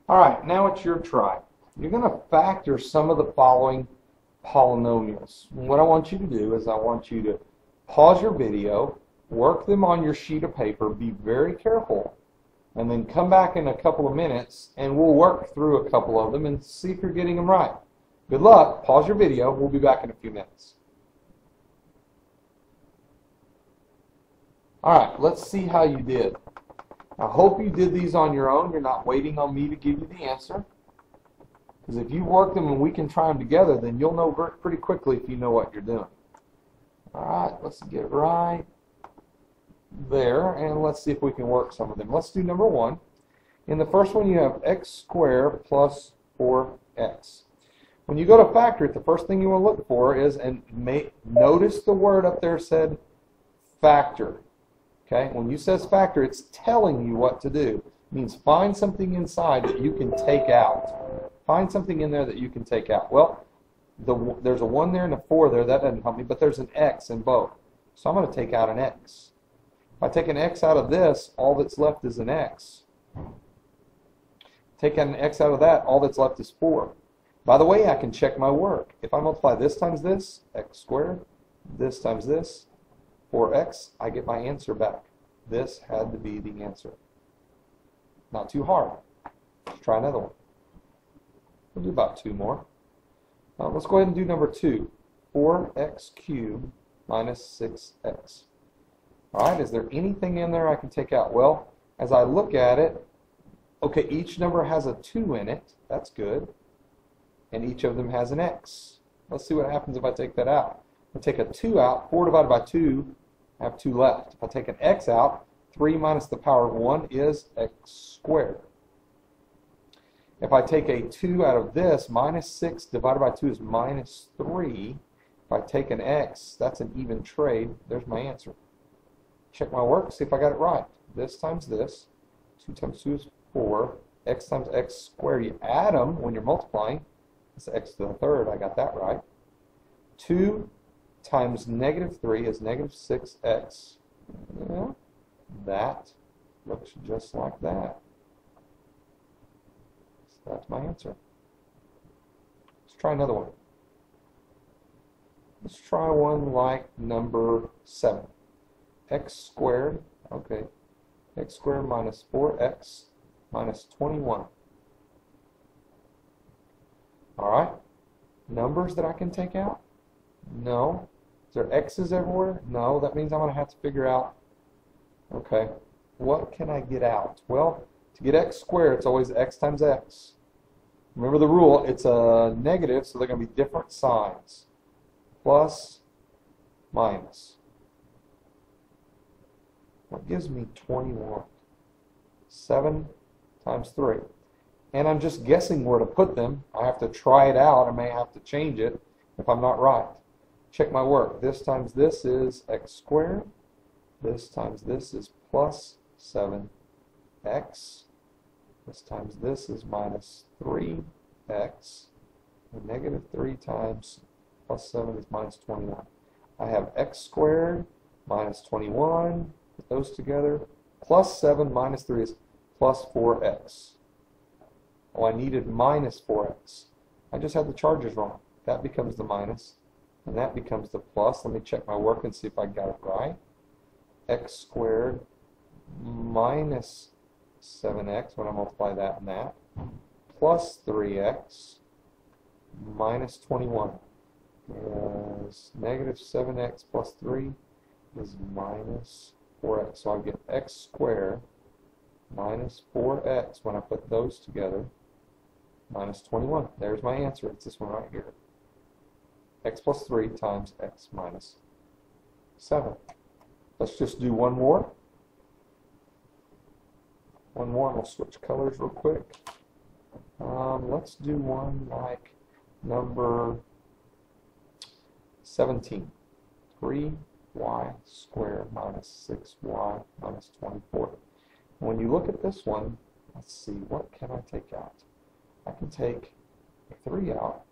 All right, now it's your try. You're going to factor some of the following polynomials. What I want you to do is I want you to pause your video, work them on your sheet of paper, be very careful, and then come back in a couple of minutes and we'll work through a couple of them and see if you're getting them right. Good luck. Pause your video. We'll be back in a few minutes. All right, let's see how you did. I hope you did these on your own. You're not waiting on me to give you the answer. Because if you work them and we can try them together, then you'll know pretty quickly if you know what you're doing. All right, let's get right there, and let's see if we can work some of them. Let's do number one. In the first one, you have x squared plus 4x. When you go to factor it, the first thing you want to look for is, and notice the word up there said factor. Okay, when you says factor, it's telling you what to do. It means find something inside that you can take out. Find something in there that you can take out. Well, there's a 1 there and a 4 there. That doesn't help me, but there's an x in both. So I'm going to take out an x. If I take an x out of this, all that's left is an x. Take an x out of that, all that's left is 4. By the way, I can check my work. If I multiply this times this, x squared, this times this, 4x, I get my answer back. This had to be the answer. Not too hard. Let's try another one. We'll do about 2 more. Let's go ahead and do number 2. 4x cubed minus 6x. Alright, is there anything in there I can take out? Well, as I look at it, okay, each number has a 2 in it. That's good. And each of them has an x. Let's see what happens if I take that out. If I take a 2 out, 4 divided by 2, I have 2 left. If I take an x out, 3 minus the power of 1 is x squared. If I take a 2 out of this, minus 6 divided by 2 is minus 3. If I take an x, that's an even trade. There's my answer. Check my work, see if I got it right. This times this, 2 times 2 is 4, x times x squared. You add them when you're multiplying. It's x to the third, I got that right. 2 times negative 3 is negative 6x. Yeah, that looks just like that. So that's my answer. Let's try another one. Let's try one like number 7. X squared, okay, x squared minus 4x minus 21. Alright, numbers that I can take out? No. Is there x's everywhere? No. That means I'm going to have to figure out, okay, what can I get out? Well, to get x squared, it's always x times x. Remember the rule, it's a negative, so they're going to be different signs. Plus, minus. What gives me 21? 7 times 3. And I'm just guessing where to put them. I have to try it out. I may have to change it if I'm not right. Check my work. This times this is x squared. This times this is plus 7x. This times this is minus 3x. And negative 3 times plus 7 is minus 21. I have x squared minus 21. Put those together. Plus 7 minus 3 is plus 4x. Oh, I needed minus 4x. I just had the charges wrong. That becomes the minus, and that becomes the plus. Let me check my work and see if I got it right. X squared minus 7x, when I multiply that and that, plus 3x minus 21 is negative 7x plus 3 is minus 4x. So I get x squared minus 4x when I put those together, minus 21. There's my answer. It's this one right here. X plus 3 times x minus 7. Let's just do one more. One more, and we'll switch colors real quick. Let's do one like number 17. 3y squared minus 6y minus 24. When you look at this one, let's see, what can I take out? I can take a 3 out.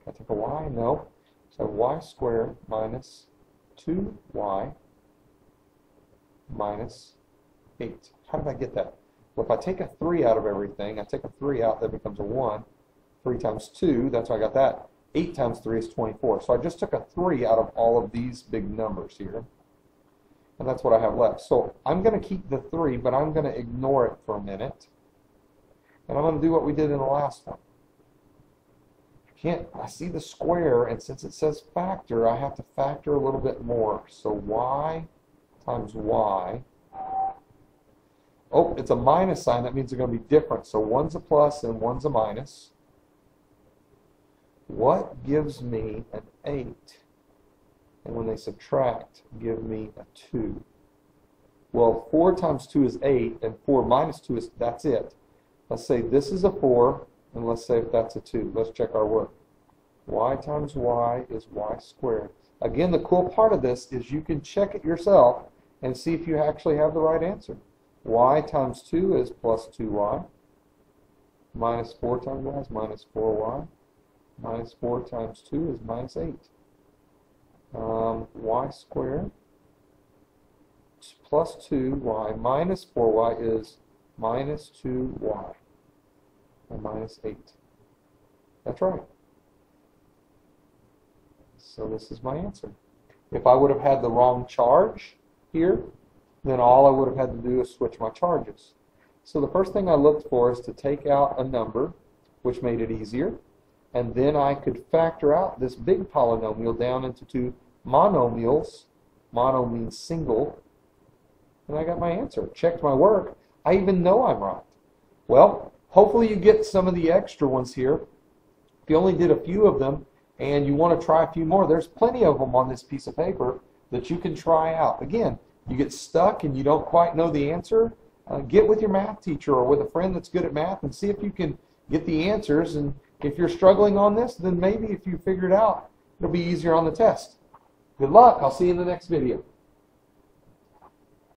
Can I take a y? No. So y squared minus 2y minus 8. How did I get that? Well, if I take a 3 out of everything, I take a 3 out, that becomes a 1. 3 times 2, that's why I got that. 8 times 3 is 24. So I just took a 3 out of all of these big numbers here. And that's what I have left. So I'm going to keep the 3, but I'm going to ignore it for a minute. And I'm going to do what we did in the last one. I see the square, and since it says factor, I have to factor a little bit more. So y times y. Oh, it's a minus sign. That means they're going to be different. So one's a plus and one's a minus. What gives me an 8? And when they subtract, give me a 2. Well, 4 times 2 is 8, and 4 minus 2 is, that's it. Let's say this is a 4, and let's say that's a 2. Let's check our work. Y times y is y squared. Again, the cool part of this is you can check it yourself and see if you actually have the right answer. Y times 2 is plus 2y. Minus 4 times y is minus 4y. Minus 4 times 2 is minus 8. Y squared plus 2y minus 4y is minus 2y. And minus 8. That's right. So this is my answer. If I would have had the wrong charge here, then all I would have had to do is switch my charges. So the first thing I looked for is to take out a number, which made it easier, and then I could factor out this big polynomial down into 2 monomials. Mono means single, and I got my answer. Checked my work. I even know I'm right. Well, hopefully you get some of the extra ones here. If you only did a few of them and you want to try a few more, there's plenty of them on this piece of paper that you can try out. Again, you get stuck and you don't quite know the answer, get with your math teacher or with a friend that's good at math and see if you can get the answers. And if you're struggling on this, then maybe if you figure it out, it'll be easier on the test. Good luck. I'll see you in the next video.